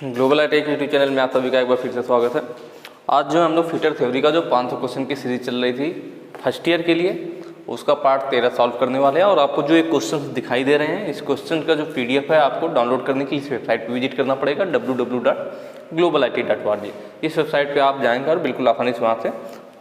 Global IT YouTube channel में आप सभी का एक बार फिर से स्वागत है। आज जो हम लोग फिटर थ्योरी का जो 500 क्वेश्चन की सीरीज चल रही थी फर्स्ट ईयर के लिए, उसका पार्ट 13 सॉल्व करने वाले हैं। और आपको जो एक क्वेश्चन दिखाई दे रहे हैं, इस क्वेश्चन का जो PDF है आपको डाउनलोड करने के लिए इस वेबसाइट पर विजिट करना पड़ेगा www.globalit.org। इस वेबसाइट पर आप जाएंगे और बिल्कुल आसानी से वहाँ से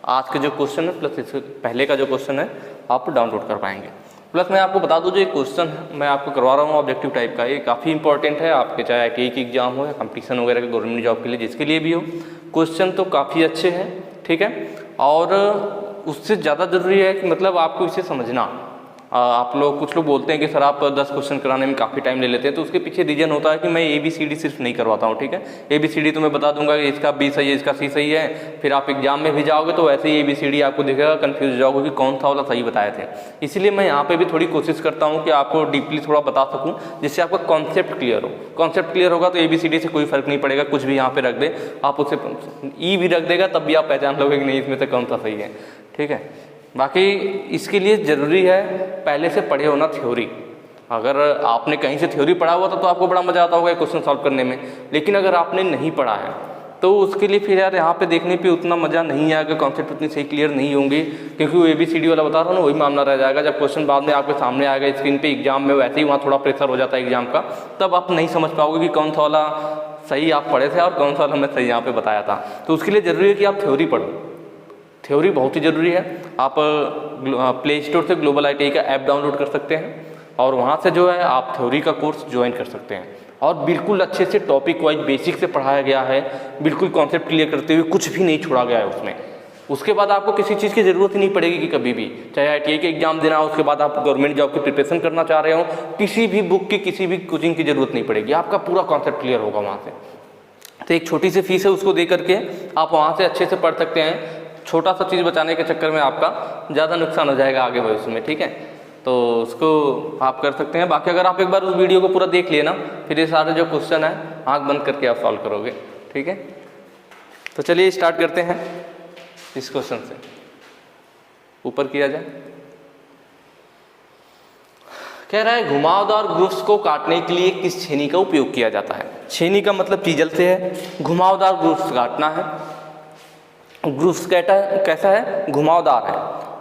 आज के जो क्वेश्चन है प्लस इससे पहले का जो क्वेश्चन है आप डाउनलोड कर पाएंगे। प्लस मैं आपको बता दूं, जो एक क्वेश्चन मैं आपको करवा रहा हूँ ऑब्जेक्टिव टाइप का, ये काफ़ी इंपॉर्टेंट है आपके, चाहे ITI की एग्जाम हो या कंपटीशन वगैरह के गवर्नमेंट जॉब के लिए, जिसके लिए भी हो। क्वेश्चन तो काफ़ी अच्छे हैं, ठीक है। और उससे ज़्यादा ज़रूरी है कि मतलब आपको इसे समझना। आप लोग कुछ लोग बोलते हैं कि सर आप 10 क्वेश्चन कराने में काफ़ी टाइम ले लेते हैं, तो उसके पीछे रीजन होता है कि मैं ABCD सिर्फ नहीं करवाता हूँ, ठीक है। ABCD तो मैं बता दूंगा कि इसका B सही है, इसका C सही है, फिर आप एग्जाम में भी जाओगे तो वैसे ही ABCD आपको दिखेगा, कन्फ्यूज हो जाओगे कि कौन सा वाला सही बताए थे। इसलिए मैं यहाँ पे भी थोड़ी कोशिश करता हूँ कि आपको डीपली थोड़ा बता सकूँ, जिससे आपका कॉन्सेप्ट क्लियर हो। कॉन्सेप्ट क्लियर होगा तो ABCD से कोई फर्क नहीं पड़ेगा, कुछ भी यहाँ पे रख दे आप, उसे E भी रख देगा तब भी आप पहचान लोगे कि नहीं इसमें से कौन सा सही है, ठीक है। बाकी इसके लिए ज़रूरी है पहले से पढ़े होना थ्योरी। अगर आपने कहीं से थ्योरी पढ़ा हुआ था तो आपको बड़ा मज़ा आता होगा क्वेश्चन सॉल्व करने में, लेकिन अगर आपने नहीं पढ़ा है तो उसके लिए फिर यार यहाँ पे देखने पे उतना मज़ा नहीं आएगा, कॉन्सेप्ट उतनी सही क्लियर नहीं होंगे, क्योंकि वो ABCD वाला बता रहा हूँ ना, वही मामला रह जाएगा। जब क्वेश्चन बाद में आपके सामने आएगा स्क्रीन पे एग्जाम में, वैसे ही वहाँ थोड़ा प्रेशर हो जाता है एग्जाम का, तब आप नहीं समझ पाओगे कि कौन सा वाला सही आप पढ़े थे और कौन सा वाला मैं सही यहाँ पर बताया था। तो उसके लिए ज़रूरी है कि आप थ्योरी पढ़ो, थ्योरी बहुत ही ज़रूरी है। आप प्ले स्टोर से ग्लोबल ITI का ऐप डाउनलोड कर सकते हैं और वहाँ से जो है आप थ्योरी का कोर्स ज्वाइन कर सकते हैं। और बिल्कुल अच्छे से टॉपिक वाइज बेसिक से पढ़ाया गया है, बिल्कुल कॉन्सेप्ट क्लियर करते हुए, कुछ भी नहीं छोड़ा गया है उसमें। उसके बाद आपको किसी चीज़ की ज़रूरत ही नहीं पड़ेगी कि कभी भी, चाहे ITI के एग्जाम देना हो, उसके बाद आप गवर्नमेंट जॉब की प्रिपरेशन करना चाह रहे हो, किसी भी बुक की किसी भी कोचिंग की ज़रूरत नहीं पड़ेगी, आपका पूरा कॉन्सेप्ट क्लियर होगा वहाँ से। तो एक छोटी सी फीस है, उसको दे करके आप वहाँ से अच्छे से पढ़ सकते हैं। छोटा सा चीज़ बचाने के चक्कर में आपका ज़्यादा नुकसान हो जाएगा आगे भविष्य में, ठीक है। तो उसको आप कर सकते हैं। बाकी अगर आप एक बार उस वीडियो को पूरा देख लिए ना, फिर ये सारे जो क्वेश्चन है आंख बंद करके आप सॉल्व करोगे, ठीक है। तो चलिए स्टार्ट करते हैं इस क्वेश्चन से। ऊपर किया जाए, कह रहा है घुमावदार ग्रुव्स को काटने के लिए किस छेनी का उपयोग किया जाता है। छेनी का मतलब चीजल से है, घुमावदार ग्रुव्स काटना है। ग्रुव्स कैसा है, घुमावदार है।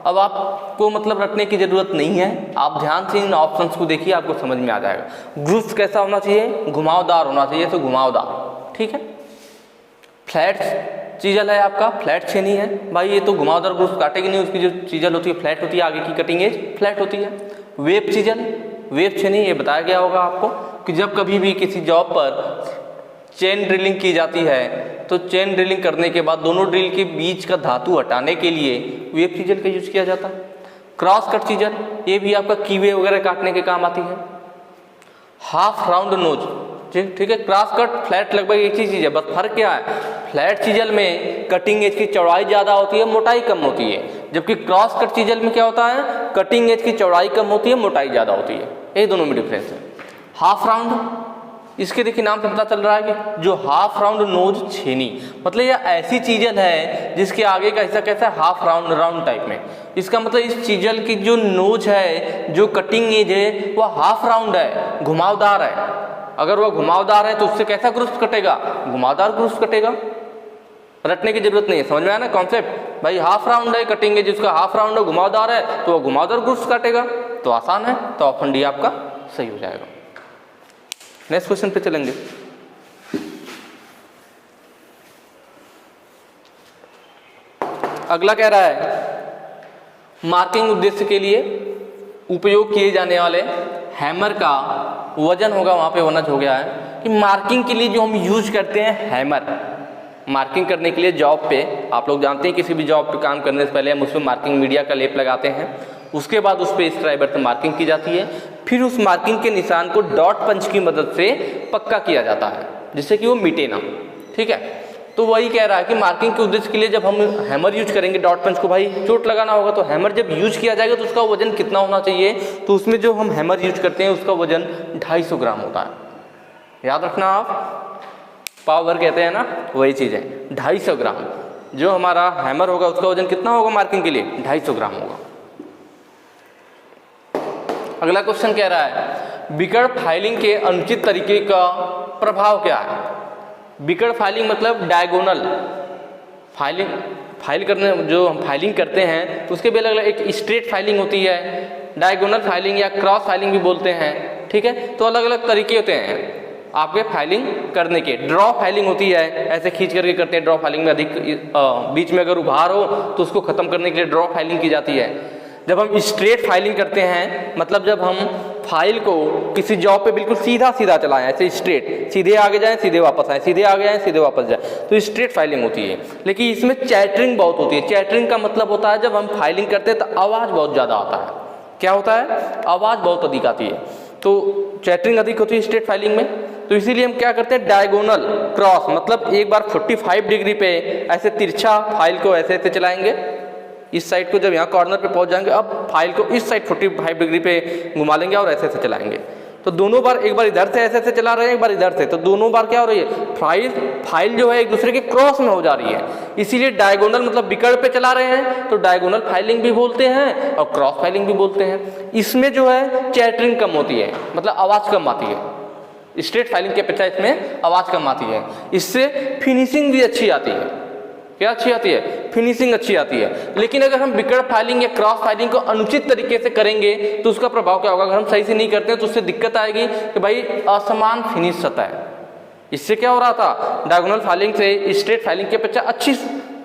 अब आपको मतलब रटने की जरूरत नहीं है, आप ध्यान से इन ऑप्शंस को देखिए, आपको समझ में आ जाएगा। ग्रुव्स कैसा होना चाहिए, घुमावदार होना चाहिए, तो घुमावदार, ठीक है। फ्लैट चीजल है आपका, फ्लैट छेनी है भाई, ये तो घुमावदार ग्रुव्स काटेगी नहीं, उसकी जो चीजल होती है फ्लैट होती है, आगे की कटिंग एज फ्लैट होती है। वेब चीजल, वेब छेनी, ये बताया गया होगा आपको कि जब कभी भी किसी जॉब पर चेन ड्रिलिंग की जाती है तो चेन ड्रिलिंग करने के बाद दोनों ड्रिल के बीच का धातु हटाने के लिए वेब चीजल का यूज किया जाता है। क्रॉस कट चीजल, ये भी आपका कीवे वगैरह काटने के काम आती है। हाफ राउंड नोज, ठीक है। क्रॉस कट, फ्लैट लगभग एक ही चीज है, बस फर्क क्या है, फ्लैट चीजल में कटिंग एज की चौड़ाई ज़्यादा होती है, मोटाई कम होती है, जबकि क्रॉस कट चीजल में क्या होता है, कटिंग एज की चौड़ाई कम होती है, मोटाई ज़्यादा होती है। ये दोनों में डिफरेंस है। हाफ राउंड, इसके देखिए नाम से पता चल रहा है कि जो हाफ राउंड नोज छेनी, मतलब यह ऐसी चीजल है जिसके आगे का हिस्सा कैसा है, हाफ राउंड टाइप में। इसका मतलब इस चीजल की जो नोज है, जो कटिंग एज है, वह हाफ राउंड है, घुमावदार है। अगर वह घुमावदार है तो उससे कैसा ग्रुव्स कटेगा, घुमावदार ग्रुव्स कटेगा। रटने की जरूरत नहीं है, समझ में आया ना कॉन्सेप्ट भाई। हाफ राउंड है, कटिंग एज उसका हाफ राउंड है, घुमावदार है, तो वह घुमावदार ग्रुव्स काटेगा, तो आसान है। तो ऑप्शन डी आपका सही हो जाएगा। नेक्स्ट क्वेश्चन पे चलेंगे। अगला कह रहा है मार्किंग उद्देश्य के लिए उपयोग किए जाने वाले हैमर का वजन होगा, वहां पे वनज हो गया है कि मार्किंग के लिए जो हम यूज करते हैं हैमर, मार्किंग करने के लिए जॉब पे, आप लोग जानते हैं किसी भी जॉब पे काम करने से पहले हम उस पर मार्किंग मीडिया का लेप लगाते हैं, उसके बाद उस पर स्क्राइबर से मार्किंग की जाती है, फिर उस मार्किंग के निशान को डॉट पंच की मदद से पक्का किया जाता है जिससे कि वो मिटे ना, ठीक है। तो वही कह रहा है कि मार्किंग के उद्देश्य के लिए जब हम हैमर यूज करेंगे, डॉट पंच को भाई चोट लगाना होगा, तो हैमर जब यूज किया जाएगा तो उसका वजन कितना होना चाहिए, तो उसमें जो हम हैमर यूज करते हैं उसका वजन 250 ग्राम होता है। याद रखना, आप पावर कहते हैं ना, वही चीज़ है, 250 ग्राम। जो हमारा हैमर होगा उसका वजन कितना होगा मार्किंग के लिए, 250 ग्राम होगा। अगला क्वेश्चन कह रहा है बिगड़ फाइलिंग के अनुचित तरीके का प्रभाव क्या है। बिकड़ फाइलिंग मतलब डायगोनल फाइल करने, जो हम फाइलिंग करते हैं तो उसके भी अलग अलग, एक स्ट्रेट फाइलिंग होती है, डायगोनल फाइलिंग या क्रॉस फाइलिंग भी बोलते हैं, ठीक है। तो अलग अलग तरीके होते हैं आपके फाइलिंग करने के। ड्रॉ फाइलिंग होती है, ऐसे खींच करके करते हैं, ड्रॉ फाइलिंग में अधिक बीच में अगर उभार हो तो उसको खत्म करने के लिए ड्रॉ फाइलिंग की जाती है। जब हम स्ट्रेट फाइलिंग करते हैं मतलब जब हम फाइल को किसी जॉब पे बिल्कुल सीधा सीधा चलाएं, ऐसे स्ट्रेट, सीधे आगे जाएं सीधे वापस आए, सीधे आगे आए सीधे वापस जाए, तो स्ट्रेट फाइलिंग होती है। लेकिन इसमें चैटरिंग बहुत होती है। चैटरिंग का मतलब होता है जब हम फाइलिंग करते हैं तो आवाज़ बहुत ज़्यादा आता है। क्या होता है? आवाज़ बहुत अधिक आती है, तो चैटरिंग अधिक होती है स्ट्रेट फाइलिंग में। तो इसीलिए हम क्या करते हैं, डायगोनल क्रॉस मतलब एक बार 45 डिग्री पे ऐसे तिरछा फाइल को ऐसे ऐसे चलाएंगे, इस साइड को जब यहाँ कॉर्नर पे पहुंच जाएंगे, अब फाइल को इस साइड 45 डिग्री पे घुमा लेंगे और ऐसे ऐसे चलाएंगे। तो दोनों बार, एक बार इधर से ऐसे ऐसे चला रहे हैं, एक बार इधर से, तो दोनों बार क्या हो रही है, फाइल जो है एक दूसरे के क्रॉस में हो जा रही है। इसीलिए डायगोनल मतलब बिकड़ पे चला रहे हैं तो डायगोनल फाइलिंग भी बोलते हैं और क्रॉस फाइलिंग भी बोलते हैं। इसमें जो है चैटरिंग कम होती है, मतलब आवाज़ कम आती है। स्ट्रेट फाइलिंग के अपेक्षा इसमें आवाज़ कम आती है। इससे फिनिशिंग भी अच्छी आती है। क्या अच्छी आती है? फिनिशिंग अच्छी आती है। लेकिन अगर हम बिकड़ फाइलिंग या क्रॉस फाइलिंग को अनुचित तरीके से करेंगे तो उसका प्रभाव क्या होगा? अगर हम सही से नहीं करते हैं तो उससे दिक्कत आएगी कि भाई असमान फिनिश सतह है। इससे क्या हो रहा था, डायगोनल फाइलिंग से स्ट्रेट फाइलिंग की अपेक्षा अच्छी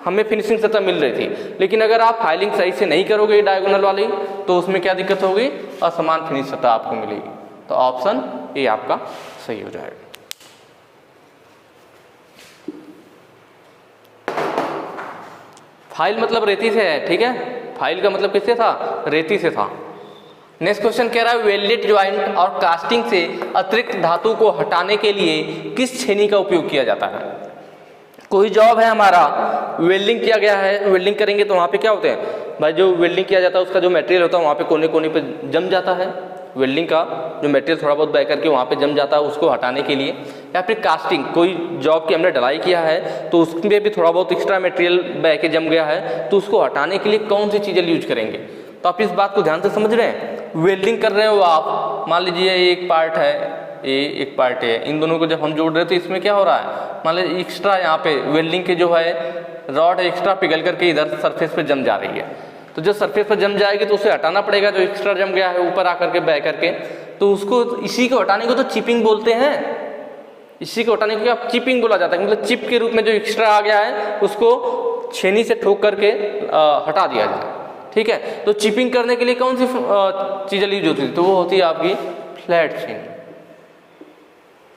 हमें फिनिशिंग सतह मिल रही थी। लेकिन अगर आप फाइलिंग सही से नहीं करोगे डायगोनल वाली तो उसमें क्या दिक्कत होगी? असमान फिनिश सतह आपको मिलेगी। तो ऑप्शन ए आपका सही हो जाएगा। फाइल मतलब रेती से है, ठीक है। फाइल का मतलब किससे था? रेती से था। नेक्स्ट क्वेश्चन कह रहा है वेल्डेड ज्वाइंट और कास्टिंग से अतिरिक्त धातु को हटाने के लिए किस छेनी का उपयोग किया जाता है? कोई जॉब है हमारा, वेल्डिंग किया गया है, वेल्डिंग करेंगे तो वहाँ पे क्या होते हैं भाई, जो वेल्डिंग किया जाता है उसका जो मटेरियल होता है वहाँ पे कोने कोने पे जम जाता है। वेल्डिंग का जो मटेरियल थोड़ा बहुत बह करके वहाँ पे जम जाता है, उसको हटाने के लिए। या फिर कास्टिंग, कोई जॉब की हमने ढलाई किया है तो उसमें भी थोड़ा बहुत एक्स्ट्रा मटेरियल बह के जम गया है, तो उसको हटाने के लिए कौन सी चीज़ें यूज करेंगे? तो आप इस बात को ध्यान से समझ रहे हैं। वेल्डिंग कर रहे हो आप, मान लीजिए एक पार्ट है ए, एक पार्ट है, इन दोनों को जब हम जोड़ रहे हैं तो इसमें क्या हो रहा है, मान लीजिए एक्स्ट्रा यहाँ पे वेल्डिंग के जो है रॉड एक्स्ट्रा पिघल करके इधर सरफेस पे जम जा रही है। तो जब सरफेस पर जम जाएगी तो उसे हटाना पड़ेगा, जो एक्स्ट्रा जम गया है ऊपर आकर के बह करके। तो उसको, इसी को हटाने को तो चिपिंग बोलते हैं। इसी को हटाने को क्या चिपिंग बोला जाता है, मतलब चिप के रूप में जो एक्स्ट्रा आ गया है उसको छेनी से ठोक करके हटा दिया जाए, ठीक है। तो चिपिंग करने के लिए कौन सी चीज़ें यूज होती है? तो वो होती है आपकी फ्लैट छेनी।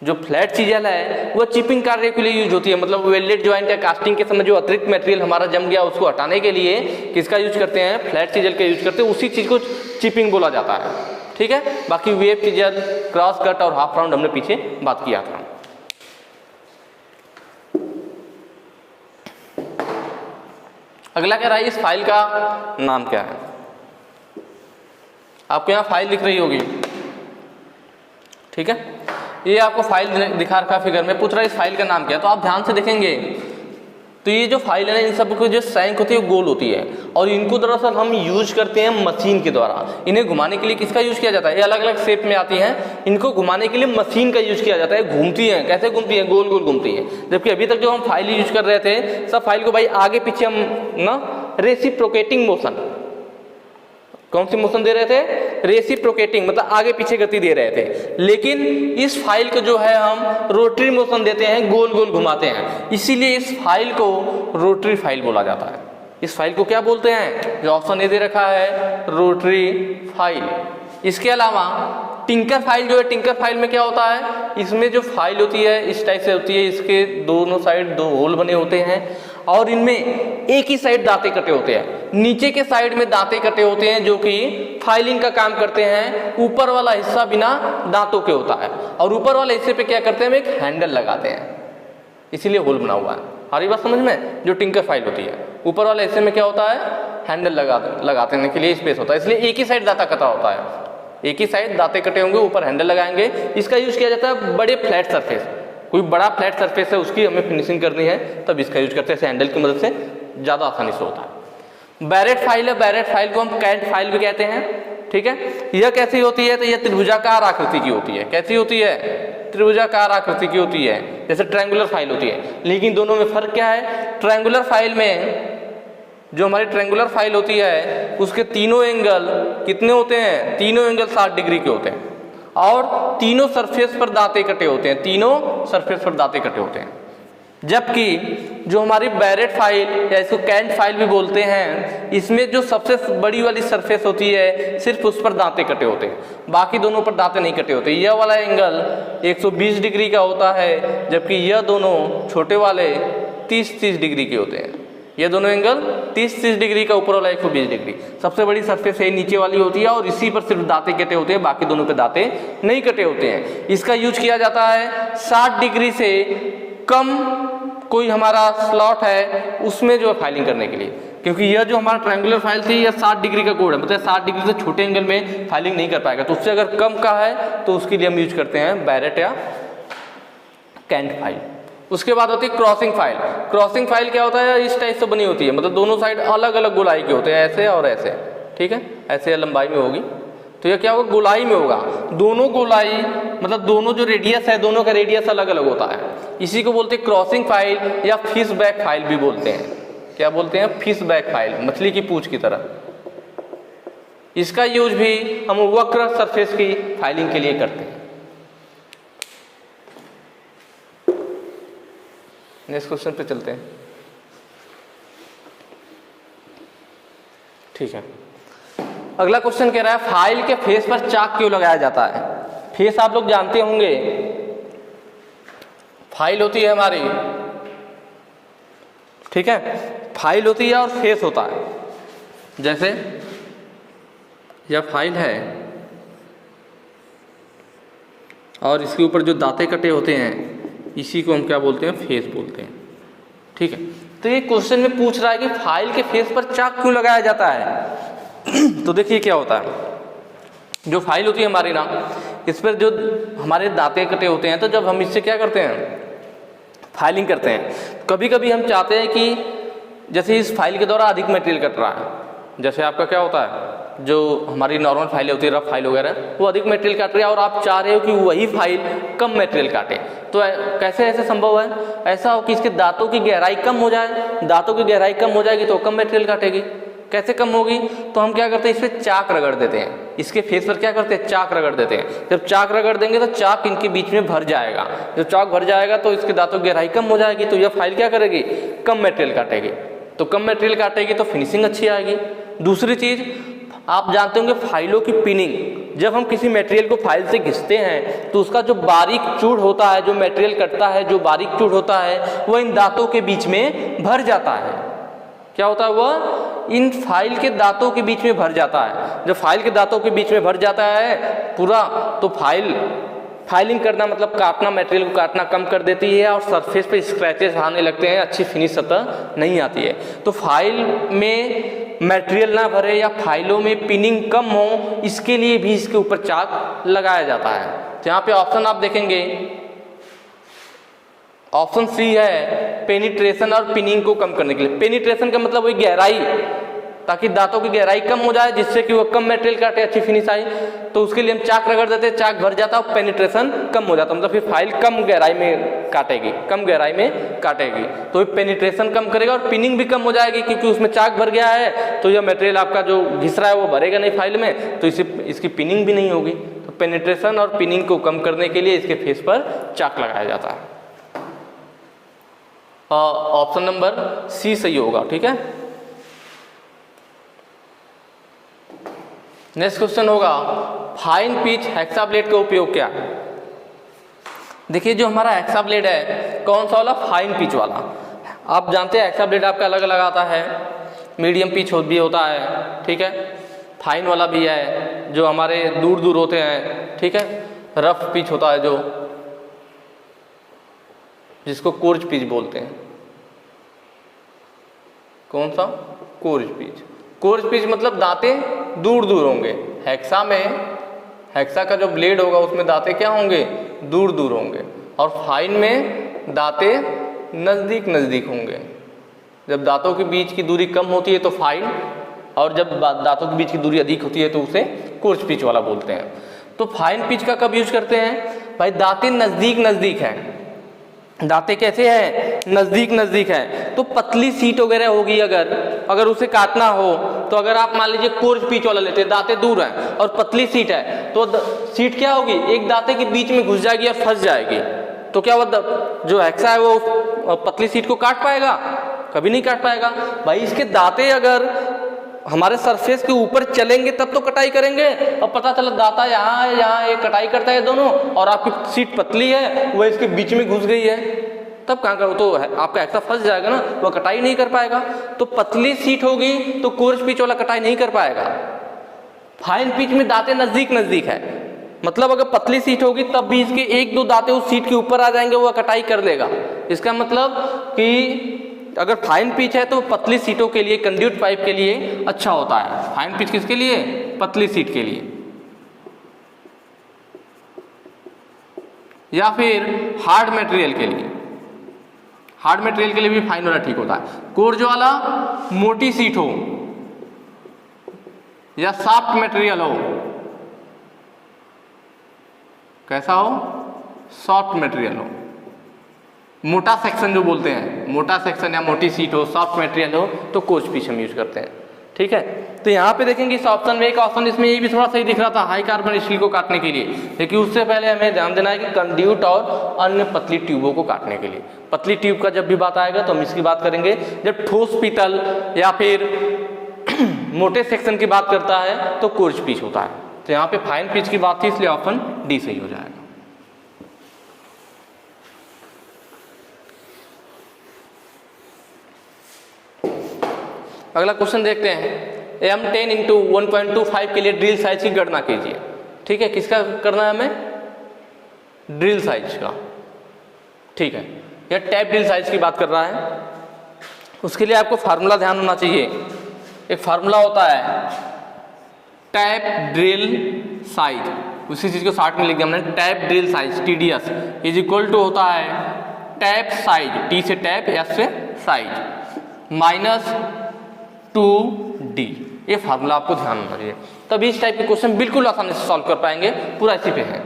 जो फ्लैट चीज़ें है वो चिपिंग कार्य के लिए यूज होती है। मतलब वेल्डेड ज्वाइंट या कास्टिंग के समय जो अतिरिक्त मटेरियल हमारा जम गया उसको हटाने के लिए किसका यूज करते हैं? फ्लैट चीजल का यूज करते हैं। उसी चीज़ को चिपिंग बोला जाता है, ठीक है। बाकी वेव चीजल, क्रॉस कट और हाफ राउंड हमने पीछे बात किया था। अगला कह रहा है इस फाइल का नाम क्या है? आपको यहाँ फाइल दिख रही होगी, ठीक है। ये आपको फाइल दिखा रखा फिगर में, पूछ रहा है इस फाइल का नाम क्या है। तो आप ध्यान से देखेंगे तो ये जो फाइल है इन सब की जो सैंक होती है गोल होती है, और इनको दरअसल हम यूज करते हैं मशीन के द्वारा। इन्हें घुमाने के लिए किसका यूज किया जाता है? ये अलग अलग शेप में आती हैं, इनको घुमाने के लिए मशीन का यूज किया जाता है। घूमती हैं, कैसे घूमती हैं? गोल गोल घूमती है। जबकि अभी तक जो हम फाइल यूज कर रहे थे सब फाइल को भाई आगे पीछे हम ना रेसिप्रोकेटिंग मोशन, कौन सी मोशन दे रहे थे? रेसिप्रोकेटिंग, मतलब आगे पीछे गति दे रहे थे। लेकिन इस फाइल को जो है हम रोटरी मोशन देते हैं, गोल गोल घुमाते हैं। इसीलिए इस फाइल को रोटरी फाइल बोला जाता है। इस फाइल को क्या बोलते हैं? जो ऑप्शन ए दे रखा है रोटरी फाइल। इसके अलावा टिंकर फाइल जो है, टिंकर फाइल में क्या होता है? इसमें जो फाइल होती है इस टाइप से होती है, इसके दोनों साइड दो होल बने होते हैं और इनमें एक ही साइड दांते कटे होते हैं। नीचे के साइड में दांते कटे होते हैं जो कि फाइलिंग का काम करते हैं। ऊपर वाला हिस्सा बिना दांतों के होता है और ऊपर वाले हिस्से पे क्या करते हैं? एक हैंडल लगाते हैं, इसीलिए होल बना हुआ है। हमारी बात समझ में? जो टिंकर फाइल होती है ऊपर वाले हिस्से में क्या होता है? हैंडल लगाते के लिए स्पेस होता है, इसलिए एक ही साइड दांता कटा होता है। एक ही साइड दांते कटे होंगे, ऊपर हैंडल लगाएंगे। इसका यूज किया जाता है बड़े फ्लैट सरफेस, कोई बड़ा फ्लैट सरफेस है उसकी हमें फिनिशिंग करनी है तब इसका यूज करते हैं। हैंडल की मदद से ज़्यादा आसानी से होता है। बैरेट फाइल है, बैरेट फाइल को हम कैट फाइल भी कहते हैं। ठीक है। यह कैसी होती है, तो यह त्रिभुजाकार आकृति की होती है। कैसी होती है, त्रिभुजाकार आकृति की होती है, जैसे ट्रायंगुलर फाइल होती है। लेकिन दोनों में फर्क क्या है, ट्रायंगुलर फाइल में, जो हमारी ट्रायंगुलर फाइल होती है उसके तीनों एंगल कितने होते हैं, तीनों एंगल 60 डिग्री के होते हैं और तीनों सरफेस पर दांते कटे होते हैं, तीनों सरफेस पर दांते कटे होते हैं। जबकि जो हमारी बैरेट फाइल या इसको कैंट फाइल भी बोलते हैं, इसमें जो सबसे बड़ी वाली सरफेस होती है सिर्फ उस पर दांते कटे होते हैं, बाकी दोनों पर दांते नहीं कटे होते। यह वाला एंगल 120 डिग्री का होता है, जबकि यह दोनों छोटे वाले 30-30 डिग्री के होते हैं। ये दोनों एंगल 30-30 डिग्री का, ऊपर वाला 120 डिग्री। सबसे बड़ी सरफेस है नीचे वाली होती है और इसी पर सिर्फ दांते कटे होते हैं, बाकी दोनों पे दांते नहीं कटे होते हैं। इसका यूज किया जाता है 60 डिग्री से कम कोई हमारा स्लॉट है उसमें जो फाइलिंग करने के लिए, क्योंकि यह जो हमारा ट्रायंगुलर फाइल थी यह 60 डिग्री का कोड है, मतलब 60 डिग्री से छोटे एंगल में फाइलिंग नहीं कर पाएगा। तो उससे अगर कम का है तो उसके लिए हम यूज करते हैं बैरेट या कैंट फाइल। उसके बाद होती है क्रॉसिंग फाइल। क्रॉसिंग फाइल क्या होता है, इस टाइप से बनी होती है, मतलब दोनों साइड अलग अलग गोलाई के होते हैं, ऐसे और ऐसे, ठीक है, ऐसे लंबाई में होगी। तो यह क्या होगा, गोलाई में होगा। दोनों गोलाई मतलब दोनों जो रेडियस है, दोनों का रेडियस अलग अलग होता है। इसी को बोलते हैं क्रॉसिंग फाइल या फिश बैक फाइल भी बोलते हैं। क्या बोलते हैं, फिश बैक फाइल, मछली की पूंछ की तरह। इसका यूज भी हम वक्र सरफेस की फाइलिंग के लिए करते हैं। नेक्स्ट क्वेश्चन पे चलते हैं, ठीक है। अगला क्वेश्चन कह रहा है फाइल के फेस पर चाक क्यों लगाया जाता है। फेस आप लोग जानते होंगे, फाइल होती है हमारी, ठीक है, फाइल होती है और फेस होता है। जैसे यह फाइल है और इसके ऊपर जो दांते कटे होते हैं इसी को हम क्या बोलते हैं, फेस बोलते हैं, ठीक है। तो ये क्वेश्चन में पूछ रहा है कि फाइल के फेस पर चाक क्यों लगाया जाता है। तो देखिए क्या होता है, जो फाइल होती है हमारी ना, इस पर जो हमारे दांते कटे होते हैं, तो जब हम इससे क्या करते हैं, फाइलिंग करते हैं, कभी कभी हम चाहते हैं कि जैसे इस फाइल के द्वारा अधिक मटेरियल कट रहा है, जैसे आपका क्या होता है, जो हमारी नॉर्मल फाइलें होती है, रफ फाइल वगैरह, वो अधिक मटेरियल काट रही है और आप चाह रहे हो कि वही फाइल कम मटेरियल काटे। तो कैसे ऐसे संभव है, ऐसा हो कि इसके दांतों की गहराई कम हो जाए, दांतों की गहराई कम हो जाएगी तो कम मटेरियल काटेगी। कैसे कम होगी, तो हम क्या करते हैं, इस पर चाक रगड़ देते हैं, इसके फेस पर क्या करते हैं, चाक रगड़ देते हैं। जब चाक रगड़ देंगे तो चाक इनके बीच में भर जाएगा, जब चाक भर जाएगा तो इसके दांतों की गहराई कम हो जाएगी, तो यह फाइल क्या करेगी, कम मटेरियल काटेगी। तो कम मटेरियल काटेगी तो फिनिशिंग अच्छी आएगी। दूसरी चीज, आप जानते होंगे फाइलों की पिनिंग, जब हम किसी मटेरियल को फाइल से घिसते हैं तो उसका जो बारीक चूड़ होता है, जो मटेरियल कटता है, जो बारीक चूड़ होता है, वह इन दांतों के बीच में भर जाता है। क्या होता है, वह इन फाइल के दांतों के बीच में भर जाता है। जब फाइल के दांतों के बीच में भर जाता है पूरा, तो फाइलिंग करना मतलब काटना, मटेरियल को काटना कम कर देती है और सरफेस पे स्क्रैचेस आने लगते हैं, अच्छी फिनिश सतह नहीं आती है। तो फाइल में मटेरियल ना भरे या फाइलों में पिनिंग कम हो, इसके लिए भी इसके ऊपर चाक लगाया जाता है। तो यहाँ पे ऑप्शन आप देखेंगे, ऑप्शन सी है पेनिट्रेशन और पिनिंग को कम करने के लिए। पेनिट्रेशन का मतलब वही गहराई, ताकि दांतों की गहराई कम हो जाए, जिससे कि वो कम मटेरियल काटे, अच्छी फिनिश आई। तो उसके लिए हम चाक रगड़ देते हैं, चाक भर जाता है, पेनिट्रेशन कम हो जाता है, मतलब फिर फाइल कम गहराई में काटेगी, कम गहराई में काटेगी। तो पेनिट्रेशन कम करेगा और पिनिंग भी कम हो जाएगी, क्योंकि उसमें चाक भर गया है, तो यह मटेरियल आपका जो घिस रहा है वो भरेगा नहीं फाइल में, तो इसकी पिनिंग भी नहीं होगी। तो पेनिट्रेशन और पिनिंग को कम करने के लिए इसके फेस पर चाक लगाया जाता है। ऑप्शन नंबर सी सही होगा, ठीक है। नेक्स्ट क्वेश्चन होगा फाइन पिच हेक्सा ब्लेड का उपयोग क्या है। देखिए जो हमारा हेक्सा ब्लेड है, कौन सा वाला, फाइन पिच वाला। आप जानते हैं हेक्सा ब्लेड आपका अलग अलग आता है, मीडियम पिच भी होता है, ठीक है, फाइन वाला भी है जो हमारे दूर दूर होते हैं, ठीक है, रफ पिच होता है जो, जिसको कोर्ज पिच बोलते हैं। कौन सा, कोर्ज पिच। कोर्ज पिच मतलब दांते दूर दूर होंगे। हेक्सा में, हेक्सा का जो ब्लेड होगा उसमें दांते क्या होंगे, दूर दूर होंगे, और फाइन में दांते नज़दीक नज़दीक होंगे। जब दांतों के बीच की दूरी कम होती है तो फाइन, और जब दांतों के बीच की दूरी अधिक होती है तो उसे कोर्स पिच वाला बोलते हैं। तो फाइन पिच का कब यूज करते हैं भाई, दांतें नज़दीक नज़दीक हैं, दांतें कैसे हैं, नज़दीक नज़दीक है, तो पतली सीट वगैरह होगी, अगर उसे काटना हो तो अगर आप मान लीजिए कोर्स पिच वाला लेते हैं, दांतें दूर हैं और पतली सीट है, तो सीट क्या होगी, एक दांते के बीच में घुस जाएगी और फंस जाएगी, तो क्या वो जो हेक्सा है वो पतली सीट को काट पाएगा, कभी नहीं काट पाएगा भाई। इसके दांते अगर हमारे सरफेस के ऊपर चलेंगे तब तो कटाई करेंगे, और पता चला दांता यहाँ है, यहाँ ये कटाई करता है दोनों, और आपकी सीट पतली है वो इसके बीच में घुस गई है, तब कहाँ करो, तो आपका एक्सा फंस जाएगा ना, वो कटाई नहीं कर पाएगा। तो पतली सीट होगी तो कोर्स पिच वाला कटाई नहीं कर पाएगा। फाइन पिच में दांतें नजदीक नजदीक है, मतलब अगर पतली सीट होगी तब भी इसके एक दो दांते उस सीट के ऊपर आ जाएंगे, वो कटाई कर लेगा। इसका मतलब कि अगर फाइन पिच है तो पतली सीटों के लिए, कंड्यूट पाइप के लिए अच्छा होता है। फाइन पिच किसके लिए, पतली सीट के लिए। या फिर हार्ड मटेरियल के लिए, हार्ड मटेरियल के लिए भी फाइन वाला ठीक होता है। कोर्स वाला मोटी सीट हो या सॉफ्ट मटेरियल हो, कैसा हो, सॉफ्ट मटेरियल हो, मोटा सेक्शन जो बोलते हैं, मोटा सेक्शन या मोटी सीट हो, सॉफ्ट मटेरियल हो, तो कोर्स पिच हम यूज करते हैं। ठीक है, तो यहाँ पे देखेंगे इस ऑप्शन में एक ऑप्शन इसमें ये भी थोड़ा सही दिख रहा था, हाई कार्बन स्टील को काटने के लिए, लेकिन उससे पहले हमें ध्यान देना है कि कंड्यूट और अन्य पतली ट्यूबों को काटने के लिए। पतली ट्यूब का जब भी बात आएगा तो हम इसकी बात करेंगे, जब ठोस पीतल या फिर मोटे सेक्शन की बात करता है तो कोर्स पिच होता है। तो यहाँ पे फाइन पिच की बात थी, इसलिए ऑप्शन डी सही हो जाएगा। अगला क्वेश्चन देखते हैं, M10 इंटू 1.25 के लिए ड्रिल साइज की गणना कीजिए। ठीक है, किसका करना है हमें, ड्रिल साइज का। ठीक है, यह टैप ड्रिल साइज की बात कर रहा है। उसके लिए आपको फार्मूला ध्यान होना चाहिए, एक फार्मूला होता है टैप ड्रिल साइज, उसी चीज को शॉर्ट में लिख दिया हमने, tap drill size TDS is equal to होता है टैप साइज, T से टैप, S से साइज, माइनस 2D। ये फार्मूला आपको ध्यान होना चाहिए, तभी इस टाइप के क्वेश्चन बिल्कुल आसानी से सॉल्व कर पाएंगे। पूरा इसी पे है।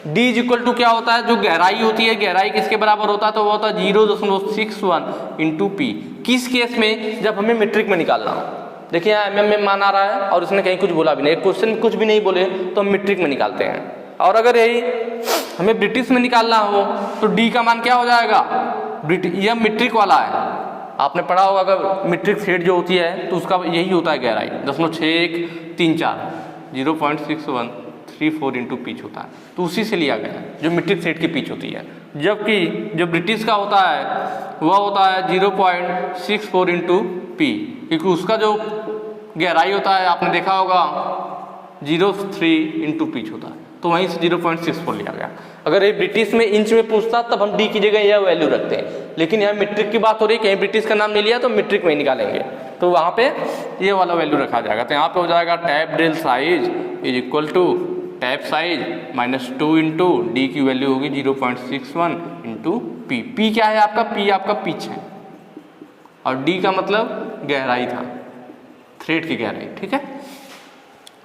D इज इक्वल टू क्या होता है, जो गहराई होती है, गहराई किसके बराबर होता है, तो वो होता है 0.61 इंटू P। किस केस में, जब हमें मीट्रिक में निकालना हो। देखिए यहाँ MM में मान आ रहा है और इसने कहीं कुछ बोला भी नहीं, क्वेश्चन कुछ भी नहीं बोले तो हम मीट्रिक में निकालते हैं। और अगर यही हमें ब्रिटिश में निकालना हो तो D का मान क्या हो जाएगा, यह मीट्रिक वाला है, आपने पढ़ा होगा अगर मीट्रिक थ्रेड जो होती है तो उसका यही होता है गहराई 0.6134 0.6134 इंटू पिच होता है, तो उसी से लिया गया है जो मीट्रिक थ्रेड की पिच होती है। जबकि जो ब्रिटिश का होता है वह होता है 0.64 इंटू पी, क्योंकि उसका जो गहराई होता है आपने देखा होगा 0.3 इंटू पिच होता है, तो वहीं से 0.64 लिया गया। अगर ये ब्रिटिश में इंच में पूछता तब हम डी की जगह यह वैल्यू रखते हैं, लेकिन यहाँ मीट्रिक की बात हो रही है, कहीं ब्रिटिश का नाम नहीं लिया तो मीट्रिक में ही निकालेंगे, तो वहाँ पे ये वाला वैल्यू रखा जाएगा। तो यहाँ पे हो जाएगा tap drill size is equal to tap size minus 2 into D की वैल्यू होगी 0.61 इंटू पी। पी क्या है आपका, पी आपका पिच है और डी का मतलब गहराई था, थ्रेड की गहराई। ठीक है,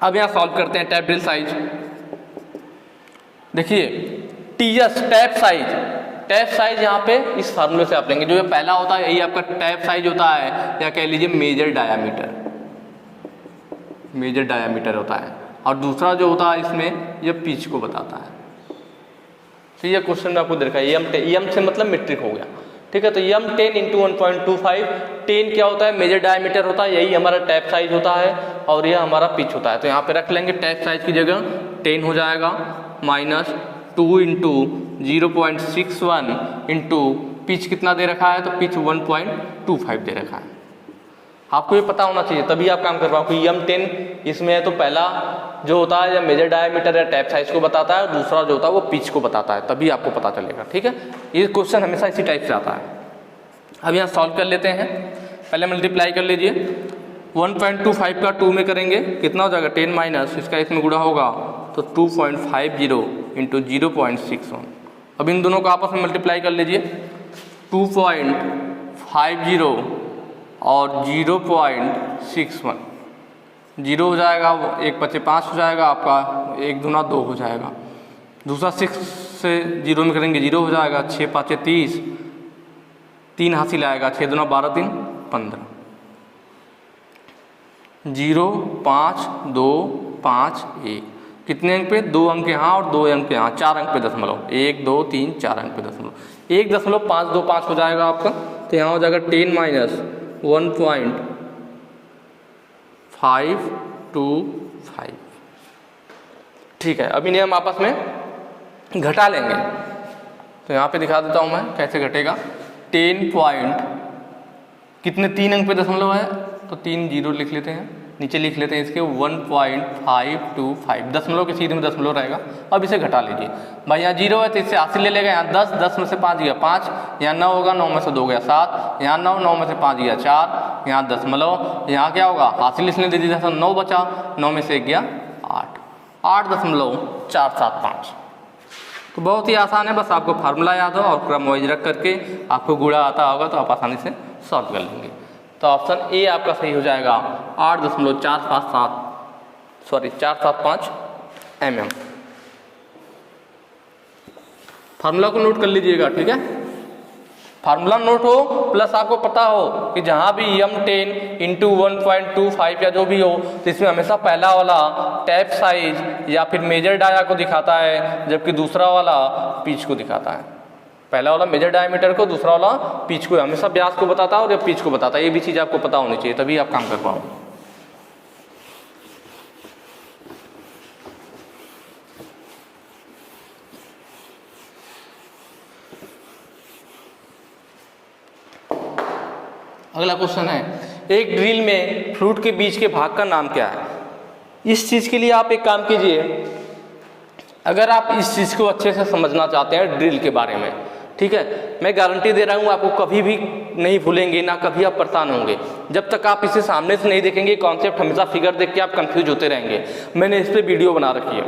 अब यहाँ सॉल्व करते हैं टैप ड्रिल साइज। देखिए TS tap size, tap size यहाँ पे इस फार्मूले से आप लेंगे, जो ये पहला होता है यही आपका टैप साइज होता है, या कह लीजिए मेजर डायामीटर, मेजर डायामीटर होता है, और दूसरा जो होता है इसमें यह पिच को बताता है। तो ये क्वेश्चन में आपको देखा एम से मतलब मीट्रिक हो गया। ठीक है, तो M10 इंटू 1.25, 10 क्या होता है, मेजर डायमीटर होता है, यही हमारा टैप साइज होता है और यह हमारा पिच होता है। तो यहाँ पे रख लेंगे टैप साइज की जगह 10 हो जाएगा माइनस 2 इंटू 0.61 इंटू पिच कितना दे रखा है, तो पिच 1.25 दे रखा है। आपको ये पता होना चाहिए तभी आप काम कर पाओ कि M10 इसमें है, तो पहला जो होता है या मेजर डायमीटर या टैप साइज को बताता है, दूसरा जो होता है वो पिच को बताता है, तभी आपको पता चलेगा। ठीक है, ये क्वेश्चन हमेशा इसी टाइप से आता है। अब यहाँ सॉल्व कर लेते हैं, पहले मल्टीप्लाई कर लीजिए, 1.25 का 2 में करेंगे कितना हो जाएगा 10 माइनस इसका इसमें गुणा होगा तो 2.50 इंटू 0.61। अब इन दोनों को आपस में मल्टीप्लाई कर लीजिए, 2.50 और 0.61 0 हो जाएगा, 1 बचे 5 हो जाएगा आपका, 1 दूना 2 हो जाएगा। दूसरा 6 से 0 में करेंगे 0 हो जाएगा, 6 5 30, 3 हासिल आएगा, 6 दूना 12 3 15। 0 5 2 5 1 कितने अंक पे? 2 अंक यहाँ और 2 अंक यहाँ, 4 अंक पे दशमलव, 1 2 3 4 अंक पे दशमलव, 1.525 हो जाएगा आपका। तो यहाँ हो जाएगा 10 माइनस 1.525। ठीक है, अब इन्हें हम आपस में घटा लेंगे। तो यहाँ पे दिखा देता हूँ मैं कैसे घटेगा। 10 पॉइंट कितने 3 अंक पे दशमलव है, तो 3 0 लिख लेते हैं, नीचे लिख लेते हैं इसके 1.525, दशमलव के सीधे में दशमलव रहेगा। अब इसे घटा लीजिए भाई, यहाँ 0 है तो इससे हासिल ले लेगा, यहाँ 10, 10 में से 5 गया 5, यहाँ 9 होगा, 9 में से 2 गया 7, यहाँ 9, 9 में से 5 गया 4, यहाँ दशमलव, यहाँ क्या होगा हासिल इसलिए दे दीजिए, 9 बचा, 9 में से 1 गया 8, 8.475। तो बहुत ही आसान है, बस आपको फार्मूला याद हो और क्रम वाइज रख करके आपको गुणा आता होगा तो आप आसानी से सॉल्व कर लेंगे। तो ऑप्शन ए आपका सही हो जाएगा 475 mm। फार्मूला को नोट कर लीजिएगा, ठीक है। फार्मूला नोट हो प्लस आपको पता हो कि जहाँ भी m10 इंटू 1.25 या जो भी हो, तो इसमें हमेशा पहला वाला टैप साइज या फिर मेजर डाया को दिखाता है, जबकि दूसरा वाला पिच को दिखाता है। पहला वाला मेजर डायमीटर को, दूसरा वाला पिच को, हमेशा व्यास को बताता है और या पिच को बताता है। ये भी चीज़ आपको पता होनी चाहिए, तभी आप काम कर पाओ। अगला क्वेश्चन है, एक ड्रिल में फ्लूट के बीच के भाग का नाम क्या है। इस चीज़ के लिए आप एक काम कीजिए, अगर आप इस चीज़ को अच्छे से समझना चाहते हैं ड्रिल के बारे में, ठीक है, मैं गारंटी दे रहा हूँ आपको कभी भी नहीं भूलेंगे, ना कभी आप परेशान होंगे। जब तक आप इसे सामने से नहीं देखेंगे कॉन्सेप्ट, हमेशा फिगर देख के आप कंफ्यूज होते रहेंगे। मैंने इस पर वीडियो बना रखी है,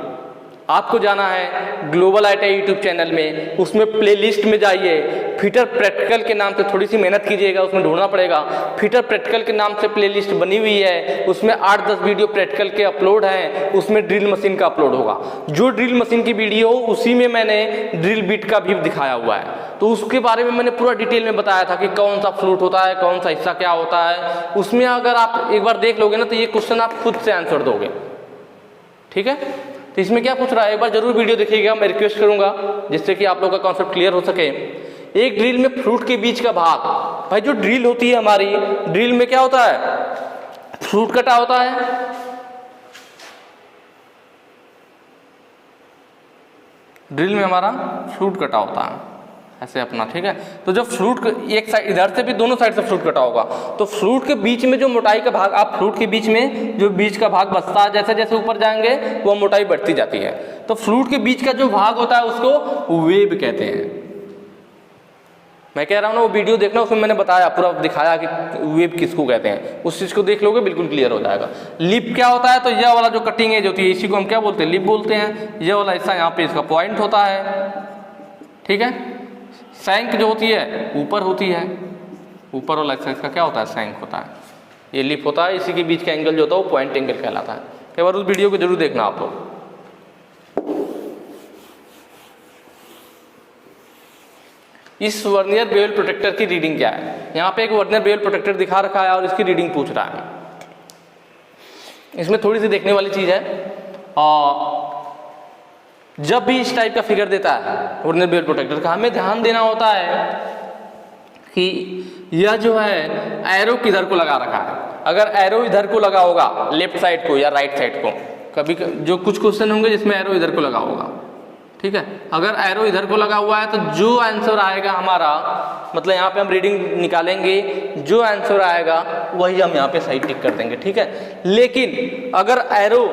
आपको जाना है ग्लोबल ITI यूट्यूब चैनल में, उसमें प्लेलिस्ट में जाइए, फिटर प्रैक्टिकल के नाम से थोड़ी सी मेहनत कीजिएगा, उसमें ढूंढना पड़ेगा। फिटर प्रैक्टिकल के नाम से प्लेलिस्ट बनी हुई है, उसमें 8-10 वीडियो प्रैक्टिकल के अपलोड हैं, उसमें ड्रिल मशीन का अपलोड होगा। जो ड्रिल मशीन की वीडियो उसी में मैंने ड्रिल बिट का भी दिखाया हुआ है, तो उसके बारे में मैंने पूरा डिटेल में बताया था कि कौन सा फ्लूट होता है, कौन सा हिस्सा क्या होता है। उसमें अगर आप एक बार देख लोगे ना तो ये क्वेश्चन आप खुद से आंसर दोगे, ठीक है। तो इसमें क्या पूछ रहा है, एक बार जरूर वीडियो देखिएगा, मैं रिक्वेस्ट करूंगा, जिससे कि आप लोगों का कॉन्सेप्ट क्लियर हो सके। एक ड्रिल में फ्लूट के बीच का भाग, भाई जो ड्रिल होती है हमारी, ड्रिल में क्या होता है, फ्लूट कटा होता है, ड्रिल में हमारा फ्लूट कटा होता है ऐसे अपना, ठीक है। तो जब फ्लूट एक साइड, इधर से भी दोनों साइड से फ्लूट कटा होगा, तो फ्लूट के बीच में जो मोटाई का भाग, आप फ्लूट के बीच में जो बीच का भाग बचता है, जैसे जैसे ऊपर जाएंगे वो मोटाई बढ़ती जाती है। तो फ्लूट के बीच का जो भाग होता है उसको वेब कहते हैं। मैं कह रहा हूँ ना, वो वीडियो देखना, उसमें मैंने बताया, पूरा दिखाया कि वेब किसको कहते हैं। उस चीज़ को देख लोगे बिल्कुल क्लियर हो जाएगा। लिप क्या होता है, तो यह वाला जो कटिंग एज होती है इसी को हम क्या बोलते हैं, लिप बोलते हैं। यह वाला हिस्सा यहाँ पे इसका पॉइंट होता है, ठीक है। सैंक जो होती है ऊपर होती है, ऊपर वाला हिस्सा इसका क्या होता है, सैंक होता है। ये लिप होता है, इसी के बीच का एंगल जो होता है वो पॉइंट एंगल कहलाता है। एक बार उस वीडियो को जरूर देखना आप लोग। इस वर्नियर बेवल प्रोटेक्टर की रीडिंग क्या है। यहाँ पे एक वर्नियर बेवल प्रोटेक्टर दिखा रखा है और इसकी रीडिंग पूछ रहा है। इसमें थोड़ी सी देखने वाली चीज़ है, और जब भी इस टाइप का फिगर देता है वर्नियर बेवल प्रोटेक्टर का, हमें ध्यान देना होता है कि यह जो है एरो किधर को लगा रखा है। अगर एरो इधर को लगा होगा, लेफ्ट साइड को या राइट साइड को, कभी जो कुछ क्वेश्चन होंगे जिसमें एरो इधर को लगा होगा, ठीक है। अगर एरो इधर को लगा हुआ है तो जो आंसर आएगा हमारा, मतलब यहाँ पे हम रीडिंग निकालेंगे, जो आंसर आएगा वही हम यहाँ पे सही टिक कर देंगे, ठीक है। लेकिन अगर एरो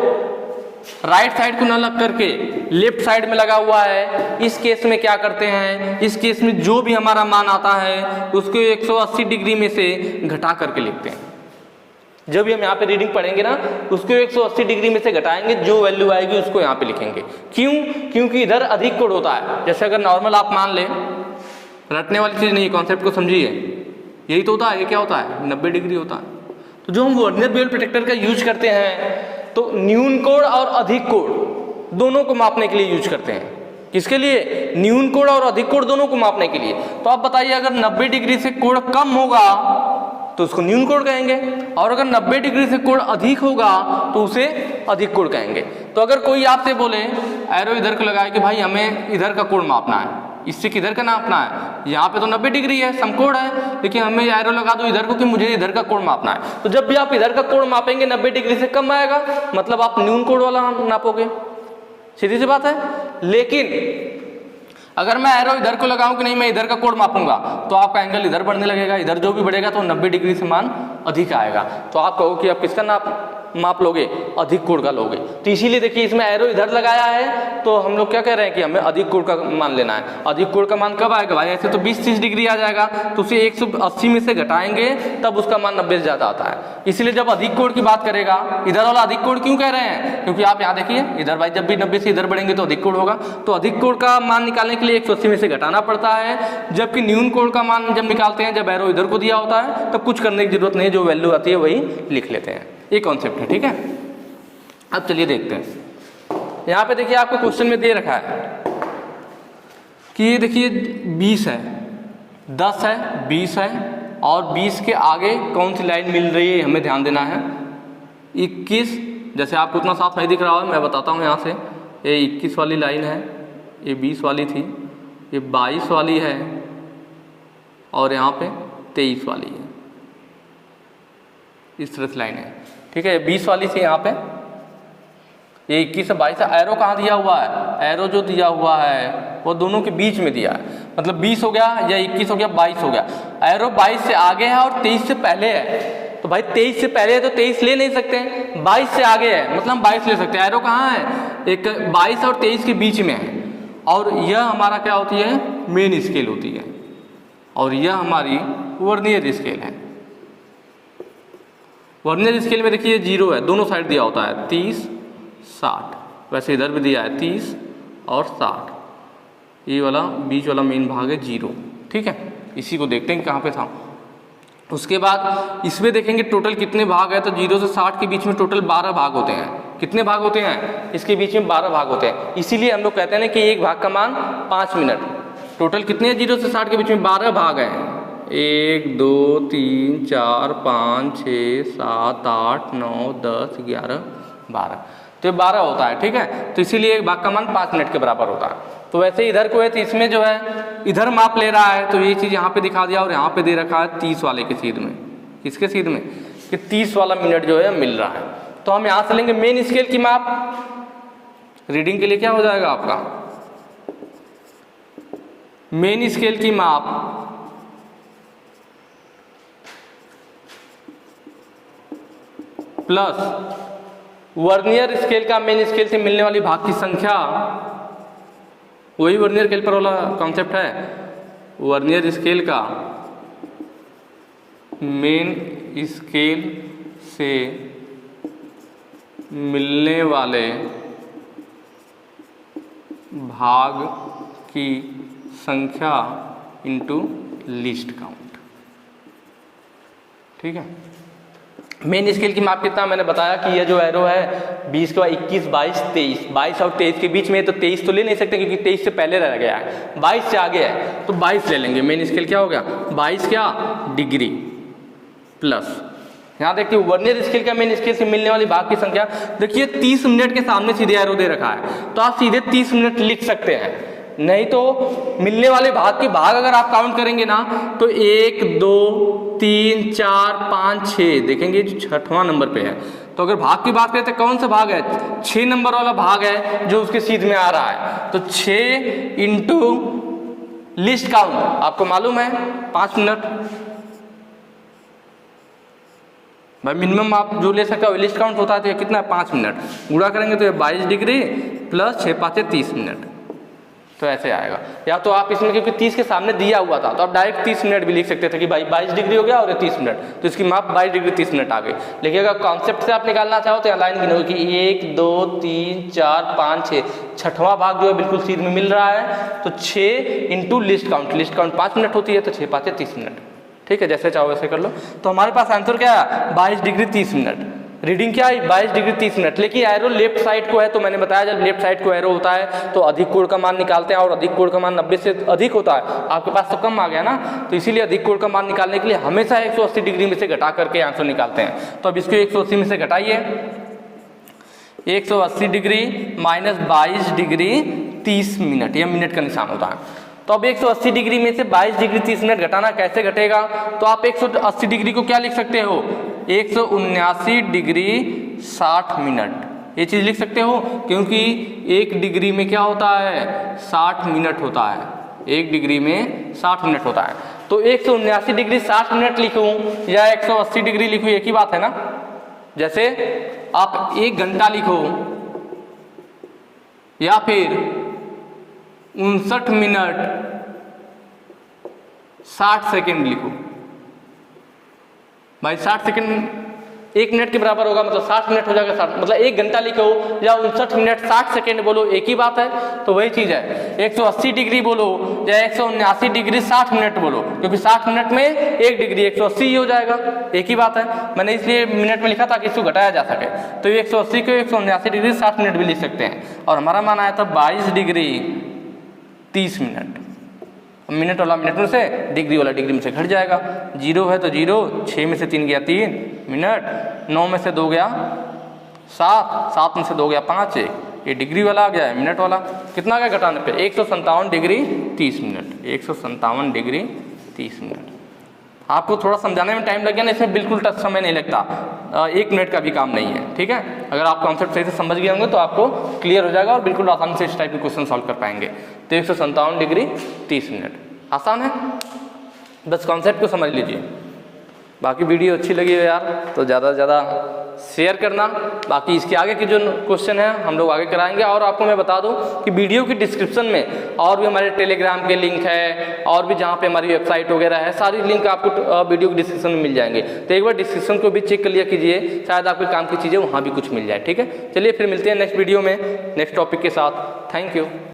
राइट साइड को न लग करके लेफ्ट साइड में लगा हुआ है, इस केस में क्या करते हैं, इस केस में जो भी हमारा मान आता है उसको 180 डिग्री में से घटा करके लिखते हैं। जब भी हम यहाँ पे रीडिंग पढ़ेंगे ना, उसको 180 डिग्री में से घटाएंगे, जो वैल्यू आएगी उसको यहाँ पे लिखेंगे। क्यों? क्योंकि इधर अधिक कोड होता है। जैसे अगर नॉर्मल आप मान लें, रटने वाली चीज़ नहीं, कॉन्सेप्ट को समझिए, यही तो होता है। ये क्या होता है, 90 डिग्री होता है। तो जो हम वर्नियर बेवल प्रोटेक्टर का यूज करते हैं तो न्यून कोण और अधिक कोण दोनों को मापने के लिए यूज करते हैं। किसके लिए? न्यून कोण और अधिक कोण दोनों को मापने के लिए। तो आप बताइए, अगर 90 डिग्री से कोण कम होगा तो उसको न्यून कोण कहेंगे, और अगर 90 डिग्री से कोण अधिक होगा तो उसे अधिक कोण कहेंगे। तो अगर कोई आपसे बोले एरो इधर को लगाए कि भाई हमें इधर का कोण मापना है, इससे किधर का नापना है, यहाँ पे तो 90 डिग्री है, समकोण है, लेकिन हमें एरो लगा दो इधर को कि मुझे इधर का कोण मापना है। तो जब भी आप इधर का कोण मापेंगे 90 डिग्री से कम आएगा, मतलब आप न्यून कोण वाला नापोगे, सीधी सी बात है। लेकिन अगर मैं एरो इधर को लगाऊं कि नहीं मैं इधर का कोण मापूंगा, तो आपका एंगल इधर बढ़ने लगेगा, इधर जो भी बढ़ेगा तो 90 डिग्री से मान अधिक आएगा। तो आप कहो कि आप किसका माप लोगे? अधिक कोण का लोगे। तो इसीलिए देखिए इसमें एरो इधर लगाया है तो हम लोग क्या कह रहे हैं कि हमें अधिक कोण का मान लेना है। अधिक कोण का मान कब आएगा भाई? ऐसे तो 20-30 डिग्री आ जाएगा, तो उसे 180 में से घटाएंगे तब उसका मान 90 से ज्यादा आता है। इसीलिए जब अधिक कोण की बात करेगा, इधर वाला अधिक कोण क्यों कह रहे हैं? क्योंकि आप यहाँ देखिए इधर भाई जब भी 90 से इधर बढ़ेंगे तो अधिक कोण होगा, तो अधिक कोण का मान निकालने के लिए 180 में से घटाना पड़ता है। जबकि न्यून कोण का मान जब निकालते हैं, जब एरो इधर को दिया होता है, तब कुछ करने की जरूरत नहीं, जो वैल्यू आती है वही लिख लेते हैं। ये कॉन्सेप्ट है, ठीक है। अब चलिए देखते हैं। यहाँ पे देखिए आपको क्वेश्चन में दे रखा है कि ये देखिए 20 है, 10 है, 20 है, और 20 के आगे कौन सी लाइन मिल रही है हमें ध्यान देना है। 21, जैसे आपको उतना साफ नहीं दिख रहा है, मैं बताता हूँ। यहाँ से ये 21 वाली लाइन है, ये 20 वाली थी, ये 22 वाली है, और यहाँ पे 23 वाली है। इस तरह से लाइन है, ठीक है। 20 वाली थी यहाँ पे, ये 21 से 22 है। एरो कहाँ दिया हुआ है? एरो जो दिया हुआ है वो दोनों के बीच में दिया है, मतलब 20 हो गया या 21 हो गया, 22 हो गया। एरो 22 से आगे है और 23 से पहले है, तो भाई 23 से पहले है तो 23 ले नहीं सकते, 22 से आगे है मतलब हम 22 ले सकते हैं। एरो कहाँ है? एक 22 और 23 के बीच में है, और यह हमारा क्या होती है? मेन स्केल होती है, और यह हमारी वर्नियर स्केल है। वर्नियर स्केल में देखिए 0 है, दोनों साइड दिया होता है 30, 60, वैसे इधर भी दिया है 30 और 60। ये वाला बीच वाला मेन भाग है 0, ठीक है। इसी को देखते हैं कहाँ पे था। उसके बाद इसमें देखेंगे टोटल कितने भाग है, तो 0 से 60 के बीच में टोटल 12 भाग होते हैं। कितने भाग होते हैं? इसके बीच में 12 भाग होते हैं। इसीलिए हम लोग कहते हैं कि एक भाग का मान 5 मिनट। टोटल कितने हैं 0 से 60 के बीच में? 12 भाग हैं। 1 2 3 4 5 6 7 8 9 10 11 12, तो ये 12 होता है, ठीक है। तो इसीलिए एक भाग का मान 5 मिनट के बराबर होता है। तो वैसे इधर को है तो इसमें जो है इधर माप ले रहा है, तो ये चीज़ यहाँ पे दिखा दिया, और यहाँ पे दे रखा है 30 वाले के सीध में। किसके सीध में? कि 30 वाला मिनट जो है मिल रहा है। तो हम यहाँ से लेंगे मेन स्केल की माप। रीडिंग के लिए क्या हो जाएगा आपका? मेन स्केल की माप प्लस वर्नियर स्केल का मेन स्केल से मिलने वाली भाग की संख्या। वही वर्नियर कैलिपर वाला कॉन्सेप्ट है। वर्नियर स्केल का मेन स्केल से मिलने वाले भाग की संख्या इनटू लीस्ट काउंट, ठीक है। मेन स्केल की माप कितना मैंने बताया कि ये जो एरो है 20 के बाद 21 22 23, 22 और 23 के बीच में, तो 23 तो ले नहीं सकते क्योंकि 23 से पहले रह गया है, 22 से आगे है तो 22 ले लेंगे। मेन स्केल क्या हो गया? 22 क्या? डिग्री प्लस यहाँ देखिए वर्नियर स्केल का मेन स्केल से मिलने वाली भाग की संख्या। देखिए 30 मिनट के सामने सीधे एरो दे रखा है, तो आप सीधे 30 मिनट लिख सकते हैं। नहीं तो मिलने वाले भाग के भाग अगर आप काउंट करेंगे ना तो 1 2 3 4 5 6 देखेंगे जो 6वां नंबर पे है। तो अगर भाग की बात करें तो कौन सा भाग है? 6 नंबर वाला भाग है जो उसके सीध में आ रहा है। तो 6 इंटू लिस्ट काउंट आपको मालूम है 5 मिनट। भाई मिनिमम आप जो ले सकते हो लिस्ट काउंट होता है तो ये कितना है? 5 मिनट। गुणा करेंगे तो ये 22 डिग्री प्लस 6 5 30 मिनट, तो ऐसे आएगा। या तो आप इसमें क्योंकि 30 के सामने दिया हुआ था तो आप डायरेक्ट 30 मिनट भी लिख सकते थे कि भाई 22 डिग्री हो गया और 30 मिनट, तो इसकी माप 22 डिग्री 30 मिनट आ गई। लेकिन अगर कॉन्सेप्ट से आप निकालना चाहो तो यहाँ लाइन गिनोगे कि 1 2 3 4 5 6, 6वां भाग जो है बिल्कुल सीध में मिल रहा है, तो 6 इंटू लिस्ट काउंट 5 मिनट होती है तो 6 5 30 मिनट, ठीक है, जैसे चाहो वैसे कर लो। तो हमारे पास आंसर क्या है 22 डिग्री 30 मिनट, रीडिंग क्या है 22 डिग्री 30 मिनट। लेकिन एरो लेफ्ट साइड को है, तो मैंने बताया जब लेफ्ट साइड को एरो होता है तो अधिक कोण का मान निकालते हैं, और अधिक कोण का मान 90 से अधिक होता है, आपके पास तो कम आ गया ना, तो इसीलिए अधिक कोण का मान निकालने के लिए हमेशा 180 डिग्री में से घटा करके आंसर निकालते हैं। तो अब इसको 180 में से घटाइए, 180 डिग्री माइनस 22 डिग्री 30 मिनट, यह मिनट का निशान होता है। तो अब 180 डिग्री में से 22 डिग्री 30 मिनट घटाना कैसे घटेगा, तो आप 180 डिग्री को क्या लिख सकते हो 179 डिग्री 60 मिनट, ये चीज़ लिख सकते हो, क्योंकि 1 डिग्री में क्या होता है 60 मिनट होता है, 1 डिग्री में 60 मिनट होता है। तो 179 डिग्री 60 मिनट लिखूं या 180 डिग्री लिखूं, एक ही बात है ना। जैसे आप 1 घंटा लिखो या फिर 59 मिनट 60 सेकेंड लिखो, भाई 60 सेकेंड 1 मिनट के बराबर होगा, मतलब 60 मिनट हो जाएगा 60, मतलब 1 घंटा लिखो या 59 मिनट 60 सेकेंड बोलो, एक ही बात है। तो वही चीज़ है 180 डिग्री बोलो या 179 डिग्री 60 मिनट बोलो, क्योंकि 60 मिनट में 1 डिग्री 180 ही हो जाएगा, एक ही बात है। मैंने इसलिए मिनट में लिखा था कि इसको घटाया जा सके। तो 180 को 179 डिग्री 60 मिनट भी लिख सकते हैं, और हमारा मान आया था 22 डिग्री 30 मिनट। मिनट वाला मिनट में से, डिग्री वाला डिग्री में से घट जाएगा, 0 है तो 0, 6 में से 3 गया 3 मिनट, 9 में से 2 गया 7, 7 में से 2 गया 5, ये डिग्री वाला आ गया है, मिनट वाला कितना गया घटाने पे 157 डिग्री 30 मिनट, 157 डिग्री 30 मिनट। आपको थोड़ा समझाने में टाइम लग गया ना, इसमें बिल्कुल टच समय नहीं लगता, 1 मिनट का भी काम नहीं है, ठीक है। अगर आप कॉन्सेप्ट सही से समझ गए होंगे तो आपको क्लियर हो जाएगा और बिल्कुल आसानी से इस टाइप के क्वेश्चन सॉल्व कर पाएंगे। तो 157 डिग्री 30 मिनट आसान है, बस कॉन्सेप्ट को समझ लीजिए। बाकी वीडियो अच्छी लगी हो यार तो ज़्यादा से ज़्यादा शेयर करना। बाकी इसके आगे के जो क्वेश्चन है हम लोग आगे कराएंगे। और आपको मैं बता दूं कि वीडियो की डिस्क्रिप्शन में और भी हमारे टेलीग्राम के लिंक है, और भी जहाँ पे हमारी वेबसाइट वगैरह है, सारी लिंक आपको वीडियो की डिस्क्रिप्शन में मिल जाएंगे। तो एक बार डिस्क्रिप्शन को भी चेक कर लिया कीजिए, शायद आपके काम की चीज़ें वहाँ भी कुछ मिल जाए, ठीक है। चलिए फिर मिलते हैं नेक्स्ट वीडियो में नेक्स्ट टॉपिक के साथ। Thank you.